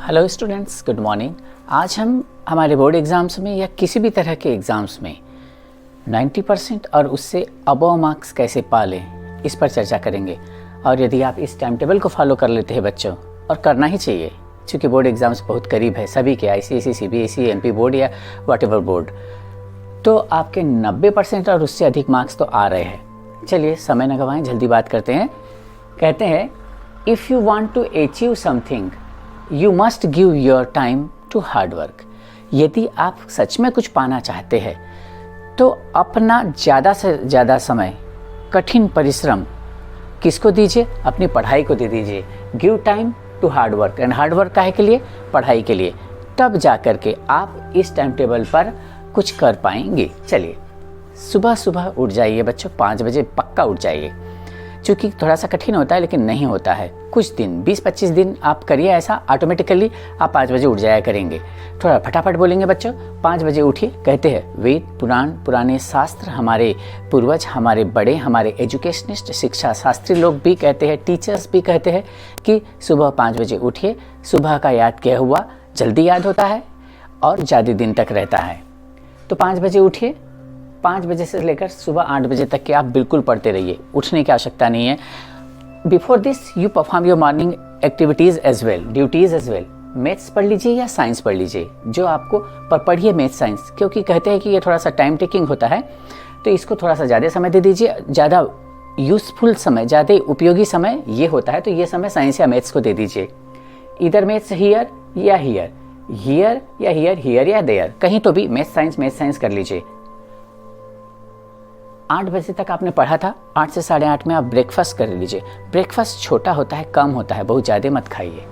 Hello students, good morning. आज हम हमारे बोर्ड एग्ज़ाम्स में या किसी भी तरह के एग्ज़ाम्स में 90% और उससे अबव मार्क्स कैसे पा लें, इस पर चर्चा करेंगे। और यदि आप इस टाइम टेबल को फॉलो कर लेते हैं बच्चों, और करना ही चाहिए क्योंकि बोर्ड एग्ज़ाम्स बहुत करीब है सभी के, ICSE, CBSE, MP बोर्ड या व्हाटएवर बोर्ड, तो आपके 90% और उससे अधिक मार्क्स तो आ रहे हैं। चलिए समय न गवाएं, जल्दी बात करते हैं। कहते हैं, if you want to achieve something you must give your time to hard work. यदि आप सच में कुछ पाना चाहते हैं तो अपना ज़्यादा से ज़्यादा समय कठिन परिश्रम किसको दीजिए? अपनी पढ़ाई को दे दीजिए। Give time to hard work. And hard work काहे के लिए? पढ़ाई के लिए। तब जा कर के आप इस टाइम टेबल पर कुछ कर पाएंगे। चलिए, सुबह सुबह उठ जाइए बच्चों, 5 बजे पक्का उठ जाइए। क्योंकि थोड़ा सा कठिन होता है लेकिन नहीं होता है। कुछ दिन 20-25 दिन आप करिए ऐसा, ऑटोमेटिकली आप 5 बजे उठ जाया करेंगे। थोड़ा फटाफट बोलेंगे बच्चों, 5 बजे उठिए। कहते हैं वेद पुराण पुराने शास्त्र, हमारे पूर्वज, हमारे बड़े, हमारे एजुकेशनिस्ट, शिक्षा शास्त्री लोग भी कहते हैं, टीचर्स भी कहते हैं कि सुबह 5 बजे उठिए। सुबह का याद किया हुआ जल्दी याद होता है और ज़्यादा दिन तक रहता है। तो 5 बजे उठिए। 5 बजे से लेकर सुबह 8 बजे तक के आप बिल्कुल पढ़ते रहिए, उठने की आवश्यकता नहीं है। Before this you perform your morning activities as well, duties as well. Maths पढ़ लीजिए या साइंस पढ़ लीजिए, जो आपको, पर पढ़िए मैथ्स साइंस, क्योंकि कहते हैं कि ये थोड़ा सा टाइम टेकिंग होता है, तो इसको थोड़ा सा ज़्यादा समय दे दीजिए। ज़्यादा यूज़फुल समय, ज़्यादा उपयोगी समय ये होता है, तो ये समय साइंस या मैथ्स को दे दीजिए। इधर मैथ्स हियर या हियर, हियर या हियर, हियर या देयर, कहीं तो भी मैथ्स साइंस कर लीजिए। 8 बजे तक आपने पढ़ा था, 8 से 8:30 में आप ब्रेकफास्ट कर लीजिए। ब्रेकफास्ट छोटा होता है, कम होता है, बहुत ज़्यादा मत खाइए।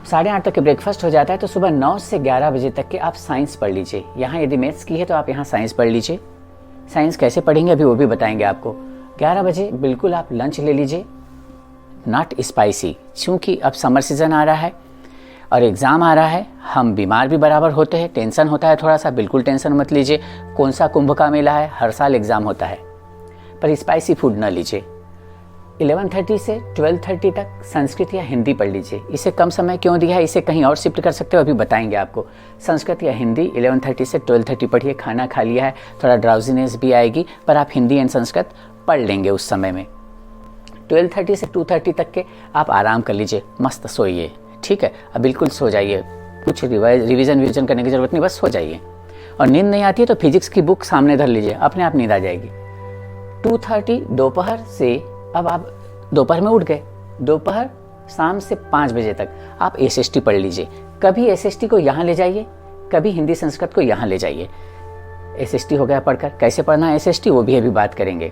8:30 तक के ब्रेकफास्ट हो जाता है तो सुबह 9 से 11 बजे तक के आप साइंस पढ़ लीजिए। यहाँ यदि मैथ्स की है तो आप यहाँ साइंस पढ़ लीजिए। साइंस कैसे पढ़ेंगे अभी वो भी बताएंगे आपको। 11 बजे बिल्कुल आप लंच ले लीजिए, नॉट स्पाइसी, क्योंकि अब समर सीज़न आ रहा है और एग्ज़ाम आ रहा है। हम बीमार भी बराबर होते हैं, टेंशन होता है थोड़ा सा, बिल्कुल टेंशन मत लीजिए। कौन सा कुंभ का मेला है, हर साल एग्ज़ाम होता है, पर स्पाइसी फूड ना लीजिए। 11:30 से 12:30 तक संस्कृत या हिंदी पढ़ लीजिए। इसे कम समय क्यों दिया है, इसे कहीं और शिफ्ट कर सकते हो, अभी बताएंगे आपको। संस्कृत या हिंदी 11:30 से 12:30 पढ़िए। खाना खा लिया है, थोड़ा ड्राउजीनेस भी आएगी, पर आप हिंदी एंड संस्कृत पढ़ लेंगे उस समय में। 12:30 से 2:30 तक के आप आराम कर लीजिए, मस्त सोइए, ठीक है। अब बिल्कुल सो जाइए, कुछ रिवीजन करने की ज़रूरत नहीं, बस सो जाइए। और नींद नहीं आती है तो फिजिक्स की बुक सामने धर लीजिए, अपने आप नींद आ जाएगी। 2:30 दोपहर से, अब आप दोपहर में उठ गए, दोपहर शाम से 5 बजे तक आप SST पढ़ लीजिए। कभी SST को यहाँ ले जाइए, कभी हिंदी संस्कृत को यहाँ ले जाइए। SST हो गया पढ़कर, कैसे पढ़ना है SST वो भी अभी बात करेंगे।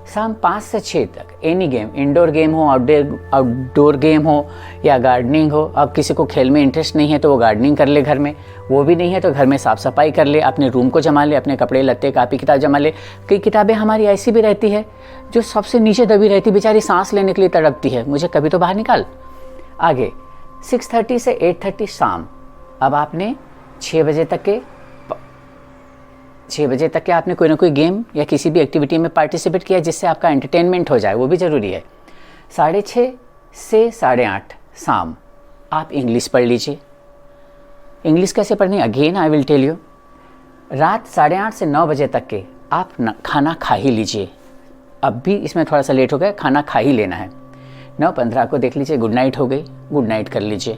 शाम 5 से 6 तक एनी गेम, इंडोर गेम हो, आउटडोर गेम हो या गार्डनिंग हो। अब किसी को खेल में इंटरेस्ट नहीं है तो वो गार्डनिंग कर ले घर में, वो भी नहीं है तो घर में साफ़ सफाई कर ले, अपने रूम को जमा ले, अपने कपड़े लत्ते कापी किताब जमा ले। कई किताबें हमारी ऐसी भी रहती है जो सबसे नीचे दबी रहती, बेचारी सांस लेने के लिए तड़पती है, मुझे कभी तो बाहर निकाल। आगे 6:30 से 8:30 शाम। अब आपने 6 बजे तक के आपने कोई ना कोई गेम या किसी भी एक्टिविटी में पार्टिसिपेट किया जिससे आपका एंटरटेनमेंट हो जाए, वो भी ज़रूरी है। 6:30 से 8:30 शाम आप इंग्लिश पढ़ लीजिए। इंग्लिश कैसे पढ़नी, again I will tell you. रात 8:30 से 9 बजे तक के आप खाना खा ही लीजिए। अब भी इसमें थोड़ा सा लेट हो गया, खाना खा ही लेना है। 9:15 को देख लीजिए, गुड नाइट हो गई, गुड नाइट कर लीजिए,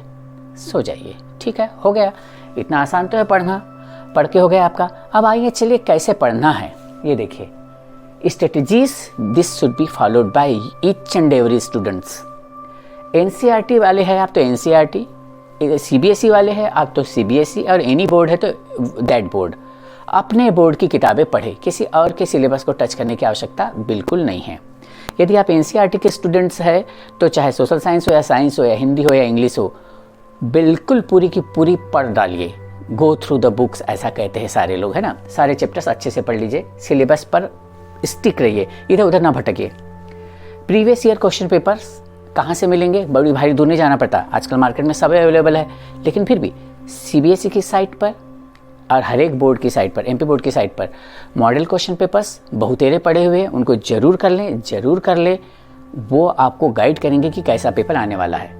सो जाइए, ठीक है, हो गया। इतना आसान तो है पढ़ना, पढ़ के हो गया आपका। अब आइए चलिए कैसे पढ़ना है ये देखिए। Strategies this should be followed by each and every students. NCERT वाले हैं आप तो NCERT, CBSE वाले हैं आप तो CBSE, और एनी बोर्ड है तो दैट बोर्ड। अपने बोर्ड की किताबें पढ़े, किसी और के सिलेबस को टच करने की आवश्यकता बिल्कुल नहीं है। यदि आप NCERT के स्टूडेंट्स हैं तो चाहे सोशल साइंस हो या साइंस हो या हिंदी हो या इंग्लिश हो, बिल्कुल पूरी की पूरी पढ़ डालिए। गो थ्रू द बुक्स ऐसा कहते हैं सारे लोग, है ना। सारे चैप्टर्स अच्छे से पढ़ लीजिए, सिलेबस पर स्टिक रहिए, इधर उधर ना भटकिए। प्रीवियस ईयर क्वेश्चन पेपर्स कहाँ से मिलेंगे, बड़ी भारी दूर नहीं जाना पड़ता, आजकल मार्केट में सब अवेलेबल है। लेकिन फिर भी CBSE की साइट पर और हर एक बोर्ड की साइट पर, MP बोर्ड की साइट पर मॉडल क्वेश्चन पेपर्स बहुतेरे पड़े हुए हैं, उनको ज़रूर कर लें। वो आपको गाइड करेंगे कि कैसा पेपर आने वाला है।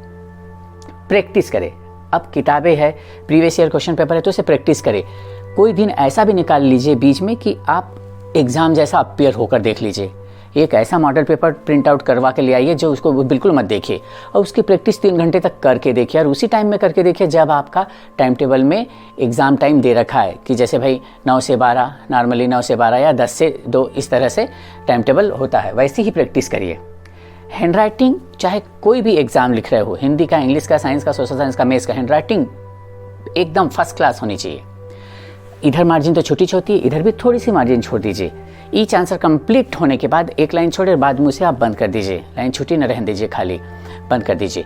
प्रैक्टिस करें। अब किताबें है, प्रीवियस ईयर क्वेश्चन पेपर है, तो उसे प्रैक्टिस करें। कोई दिन ऐसा भी निकाल लीजिए बीच में कि आप एग्ज़ाम जैसा अपियर होकर देख लीजिए। एक ऐसा मॉडल पेपर प्रिंट आउट करवा के ले आइए जो उसको बिल्कुल मत देखिए, और उसकी प्रैक्टिस 3 घंटे तक करके देखिए, और उसी टाइम में करके देखिए जब आपका टाइम टेबल में एग्ज़ाम टाइम दे रखा है कि जैसे भाई 9 से 12, नॉर्मली 9 से 12 या 10 से 2, इस तरह से टाइम टेबल होता है, वैसे ही प्रैक्टिस करिए। हैंड राइटिंग, चाहे कोई भी एग्ज़ाम लिख रहे हो, हिंदी का, इंग्लिश का, साइंस का, सोशल साइंस का, मैथ्स का, हैंड राइटिंग एकदम फर्स्ट क्लास होनी चाहिए। इधर मार्जिन तो छोटी छोटी है, इधर भी थोड़ी सी मार्जिन छोड़ दीजिए। ईच आंसर कंप्लीट होने के बाद एक लाइन छोड़े, बाद में उसे आप बंद कर दीजिए, लाइन छुट्टी न रहने दीजिए, खाली बंद कर दीजिए।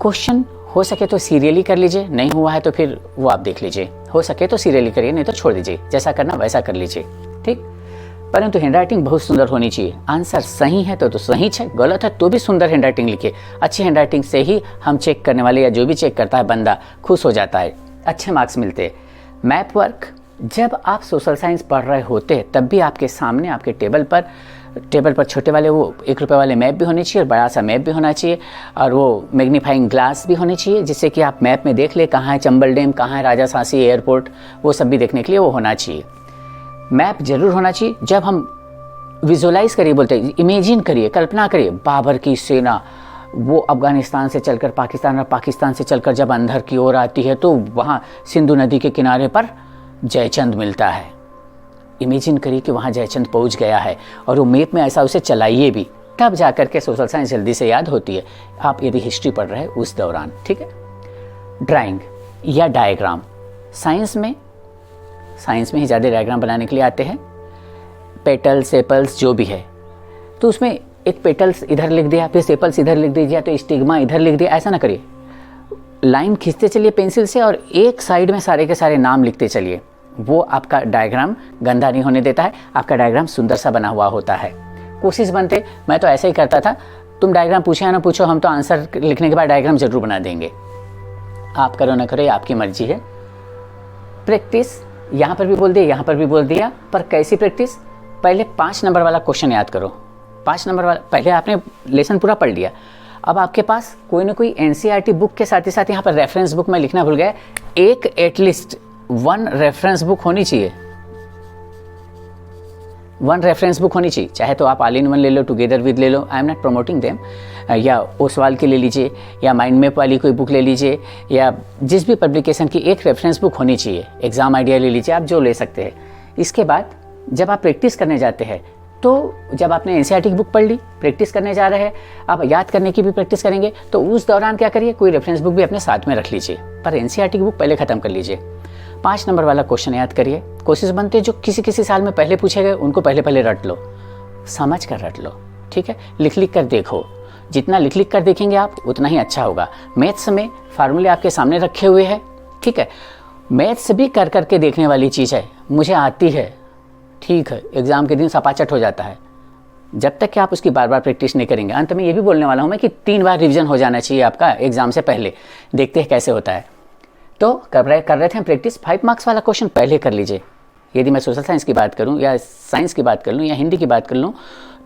क्वेश्चन हो सके तो सीरियली कर लीजिए, नहीं हुआ है तो फिर वो आप देख लीजिए, हो सके तो सीरियली करिए, नहीं तो छोड़ दीजिए, जैसा करना वैसा कर लीजिए, ठीक। परंतु हैंड राइटिंग बहुत सुंदर होनी चाहिए। आंसर सही है तो सही है, गलत है तो भी सुंदर हैंड राइटिंग लिखिए। अच्छी हैंड राइटिंग से ही हम चेक करने वाले या जो भी चेक करता है बंदा खुश हो जाता है, अच्छे मार्क्स मिलते हैं। मैथ वर्क, जब आप सोशल साइंस पढ़ रहे होते हैं तब भी आपके सामने आपके टेबल पर छोटे वाले वो 1 रुपये वाले मैप भी होने चाहिए, और बड़ा सा मैप भी होना चाहिए, और वो मैग्नीफाइंग ग्लास भी होने चाहिए, जिससे कि आप मैप में देख ले कहाँ है चंबल डैम, कहाँ है राजा सांसी एयरपोर्ट, वो सब भी देखने के लिए वो होना चाहिए। मैप जरूर होना चाहिए। जब हम विजुअलाइज करिए, बोलते हैं इमेजिन करिए, कल्पना करिए, बाबर की सेना वो अफगानिस्तान से चलकर पाकिस्तान और पाकिस्तान से चलकर जब अंदर की ओर आती है तो वहाँ सिंधु नदी के किनारे पर जयचंद मिलता है। इमेजिन करिए कि वहाँ जयचंद पहुँच गया है, और वो मैप में ऐसा उसे चलाइए भी, तब जा कर के सोशल साइंस जल्दी से याद होती है, आप यदि हिस्ट्री पढ़ रहे हैं उस दौरान, ठीक है। ड्राइंग या डायग्राम, साइंस में ही ज़्यादा डायग्राम बनाने के लिए आते हैं। पेटल्स, सेपल्स जो भी है, तो उसमें एक पेटल्स इधर लिख दिया, फिर सेपल्स इधर लिख दीजिए, तो स्टिग्मा इधर लिख दिया, ऐसा ना करिए। लाइन खींचते चलिए पेंसिल से, और एक साइड में सारे के सारे नाम लिखते चलिए, वो आपका डायग्राम गंदा नहीं होने देता है, आपका डायग्राम सुंदर सा बना हुआ होता है। कोशिश बनते, मैं तो ऐसा ही करता था, तुम डायग्राम पूछे या ना पूछो, हम तो आंसर लिखने के बाद डायग्राम जरूर बना देंगे। आप करो ना करो, ये आपकी मर्जी है। प्रैक्टिस यहाँ पर भी बोल दिया, यहाँ पर भी बोल दिया, पर कैसी प्रैक्टिस? पहले 5 नंबर वाला क्वेश्चन याद करो। 5 नंबर वाला, पहले आपने लेसन पूरा पढ़ लिया, अब आपके पास कोई ना कोई एनसीईआरटी बुक के साथ ही साथ यहाँ पर रेफरेंस बुक में लिखना भूल गया, एक एटलीस्ट 1 रेफरेंस बुक होनी चाहिए। 1 रेफरेंस बुक होनी चाहिए, चाहे तो आप ऑल इन वन ले लो, टुगेदर विद ले लो, I am not promoting them, या ओसवाल की ले लीजिए, या माइंड मैप वाली कोई बुक ले लीजिए, या जिस भी पब्लिकेशन की एक रेफरेंस बुक होनी चाहिए। एग्जाम आइडिया ले लीजिए, आप जो ले सकते हैं। इसके बाद जब आप प्रैक्टिस करने जाते हैं, तो जब आपने एनसीईआरटी की बुक पढ़ ली, प्रैक्टिस करने जा रहे हैं, आप याद करने की भी प्रैक्टिस करेंगे, तो उस दौरान क्या करिए, कोई रेफरेंस बुक भी अपने साथ में रख लीजिए, पर एनसीईआरटी की बुक पहले खत्म कर लीजिए। 5 नंबर वाला क्वेश्चन याद करिए। कोशिश बनते जो किसी साल में पहले पूछे गए उनको पहले रट लो, समझ कर रट लो, ठीक है। लिख कर देखो, जितना लिख कर देखेंगे आप उतना ही अच्छा होगा। मैथ्स में फार्मूले आपके सामने रखे हुए हैं, ठीक है। मैथ्स भी कर करके देखने वाली चीज़ है, मुझे आती है, ठीक है, एग्जाम के दिन सपाचट हो जाता है, जब तक कि आप उसकी बार बार प्रैक्टिस नहीं करेंगे। अंत में ये भी बोलने वाला हूँ मैं कि 3 बार रिवीजन हो जाना चाहिए आपका एग्जाम से पहले, देखते हैं कैसे होता है। तो कर रहे थे हम प्रैक्टिस। 5 मार्क्स वाला क्वेश्चन पहले कर लीजिए। यदि मैं सोशल साइंस की बात करूं, या साइंस की बात कर लूं, या हिंदी की बात कर लूं,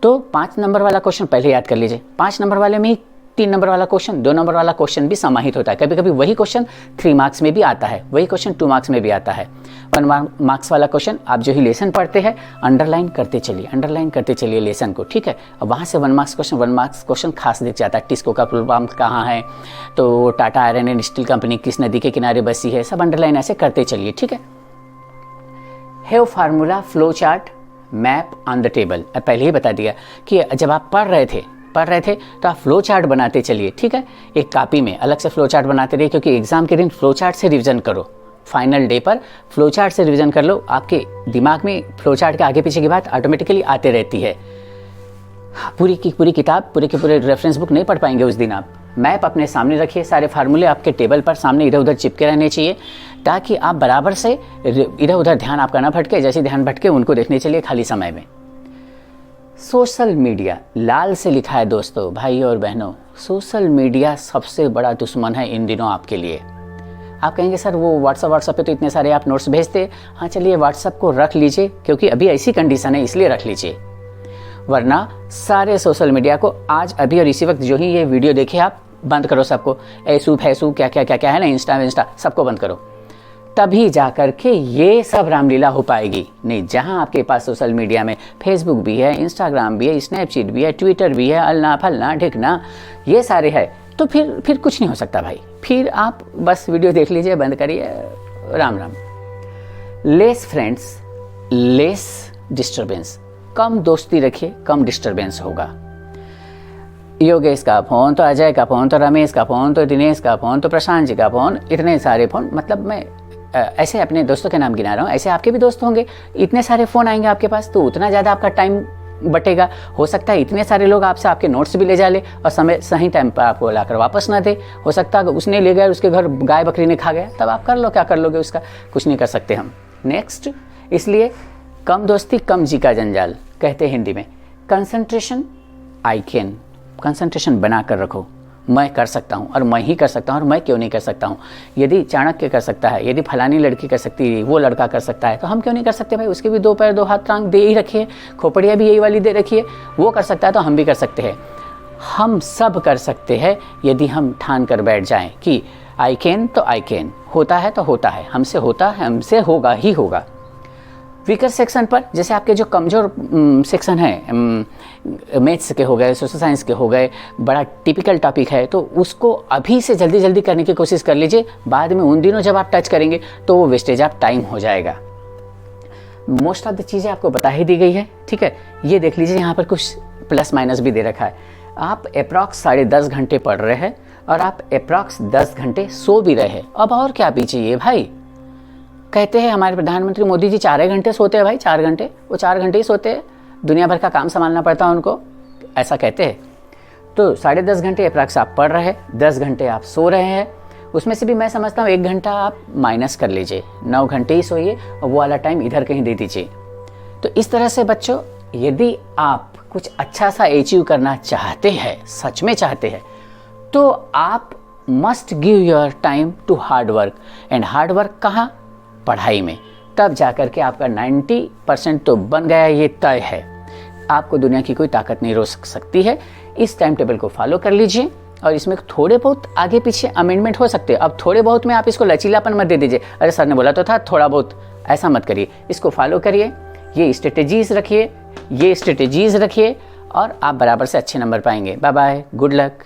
तो 5 नंबर वाला क्वेश्चन पहले याद कर लीजिए। 5 नंबर वाले में ही 3 नंबर वाला क्वेश्चन, 2 नंबर वाला क्वेश्चन भी समाहित होता है। कभी कभी वही क्वेश्चन 3 मार्क्स में भी आता है, वही क्वेश्चन 2 मार्क्स में भी आता है। 1 मार्क्स वाला क्वेश्चन आप जो ही लेसन पढ़ते हैं अंडरलाइन करते चलिए लेसन को, ठीक है। अब वहाँ से 1 मार्क्स क्वेश्चन खास दिख जाता है। टिस्को का फुल फॉर्म कहाँ है, तो Tata iron and steel company किस नदी के किनारे बसी है, सब अंडरलाइन ऐसे करते चलिए, ठीक है। Have formula, flow chart, map on the table, पहले ही बता दिया कि जब आप पढ़ रहे थे तो आप फ्लो चार्ट बनाते चलिए, ठीक है। एक कॉपी में अलग से फ्लो चार्ट बनाते रहिए, क्योंकि एग्जाम के दिन फ्लो चार्ट से रिवीजन करो। फाइनल डे पर फ्लो चार्ट से रिवीजन कर लो, आपके दिमाग में फ्लो चार्ट के आगे पीछे की बात ऑटोमेटिकली आते रहती है। पूरी की पूरी किताब, पूरे के पूरे रेफरेंस बुक नहीं पढ़ पाएंगे उस दिन आप। मैप अपने सामने रखिए, सारे फार्मूले आपके टेबल पर सामने इधर उधर चिपके रहने चाहिए, ताकि आप बराबर से इधर उधर ध्यान आपका ना भटके। जैसे ध्यान भटके उनको देखने चलिए खाली समय में। सोशल मीडिया, लाल से लिखा है दोस्तों, भाई और बहनों, सोशल मीडिया सबसे बड़ा दुश्मन है इन दिनों आपके लिए। आप कहेंगे सर वो व्हाट्सएप पे तो इतने सारे आप नोट्स भेजते, हाँ चलिए व्हाट्सएप को रख लीजिए, क्योंकि अभी ऐसी कंडीशन है इसलिए रख लीजिए, वरना सारे सोशल मीडिया को आज अभी और इसी वक्त जो ही ये वीडियो देखे आप बंद करो सबको, ऐसू फैसू क्या क्या क्या क्या है ना, इंस्टा सबको बंद करो, तभी जा कर के ये सब रामलीला हो पाएगी। नहीं, जहाँ आपके पास सोशल मीडिया में फेसबुक भी है, इंस्टाग्राम भी है, स्नैपचैट भी है, ट्विटर भी है, अलना फलना ढिकना ये सारे है, तो फिर कुछ नहीं हो सकता भाई। फिर आप बस वीडियो देख लीजिए, बंद करिए, Ram Ram. Less friends, less disturbance, कम दोस्ती रखिए, कम डिस्टर्बेंस होगा। योगेश का फ़ोन, तो अजय का फ़ोन, तो रमेश का फ़ोन, तो दिनेश का फ़ोन, तो प्रशांत जी का फ़ोन, इतने सारे फ़ोन, मतलब मैं ऐसे अपने दोस्तों के नाम गिना रहा हूँ, ऐसे आपके भी दोस्त होंगे, इतने सारे फ़ोन आएंगे आपके पास, तो उतना ज़्यादा आपका टाइम बटेगा। हो सकता है इतने सारे लोग आपसे आपके नोट्स भी ले जा ले और समय सही टाइम पर आपको लाकर वापस ना दे। हो सकता है उसने ले गया, उसके घर गाय बकरी ने खा गया, तब आप कर लो, क्या कर लोगे उसका, कुछ नहीं कर सकते हम। नेक्स्ट, इसलिए कम दोस्ती कम जी का जंजाल कहते हैं हिंदी में। कंसंट्रेशन, आई कैन, कंसंट्रेशन बना कर रखो, मैं कर सकता हूँ और मैं ही कर सकता हूँ और मैं क्यों नहीं कर सकता हूँ। यदि चाणक्य कर सकता है, यदि फलानी लड़की कर सकती है, वो लड़का कर सकता है, तो हम क्यों नहीं कर सकते भाई। उसके भी 2 पैर 2 हाथ टांग दे ही रखी है, खोपड़ियाँ भी यही वाली दे रखी है, वो कर सकता है तो हम भी कर सकते हैं। हम सब कर सकते हैं यदि हम ठान कर बैठ जाएं कि आई कैन तो आई कैन, होता है तो होता है, हमसे होता है, हमसे होगा ही होगा। वीकर सेक्शन पर, जैसे आपके जो कमज़ोर सेक्शन है, मैथ्स के हो गए, सोशल साइंस के हो गए, बड़ा टिपिकल टॉपिक है, तो उसको अभी से जल्दी जल्दी करने की कोशिश कर लीजिए। बाद में उन दिनों जब आप टच करेंगे तो वो वेस्टेज ऑफ टाइम हो जाएगा। मोस्ट ऑफ द चीज़ें आपको बता ही दी गई है, ठीक है। ये देख लीजिए, यहाँ पर कुछ प्लस माइनस भी दे रखा है। आप अप्रॉक्स 10.5 घंटे पढ़ रहे हैं और आप अप्रॉक्स 10 घंटे सो भी रहे हैं। अब और क्या भी चाहिए भाई। कहते हैं हमारे प्रधानमंत्री मोदी जी 4 घंटे सोते हैं भाई, 4 घंटे, वो 4 घंटे ही सोते हैं, दुनिया भर का काम संभालना पड़ता है उनको, ऐसा कहते हैं। तो 10.5 घंटे अप्रॉक्स आप पढ़ रहे हैं, 10 घंटे आप सो रहे हैं, उसमें से भी मैं समझता हूँ 1 घंटा आप माइनस कर लीजिए, 9 घंटे ही सोइए और वो वाला टाइम इधर कहीं दे दीजिए। तो इस तरह से बच्चों, यदि आप कुछ अच्छा सा अचीव करना चाहते हैं, सच में चाहते हैं, तो आप must give your time to hard work. And hard work कहाँ? पढ़ाई में। तब जाकर के आपका 90% तो बन गया, ये तय है। आपको दुनिया की कोई ताकत नहीं रोक सकती है। इस टाइम टेबल को फॉलो कर लीजिए और इसमें थोड़े बहुत आगे पीछे अमेंडमेंट हो सकते हैं। अब थोड़े बहुत में आप इसको लचीलापन मत दे दीजिए, अरे सर ने बोला तो था थोड़ा बहुत, ऐसा मत करिए। इसको फॉलो करिए, ये स्ट्रेटेजीज रखिए और आप बराबर से अच्छे नंबर पाएंगे। Bye bye, good luck.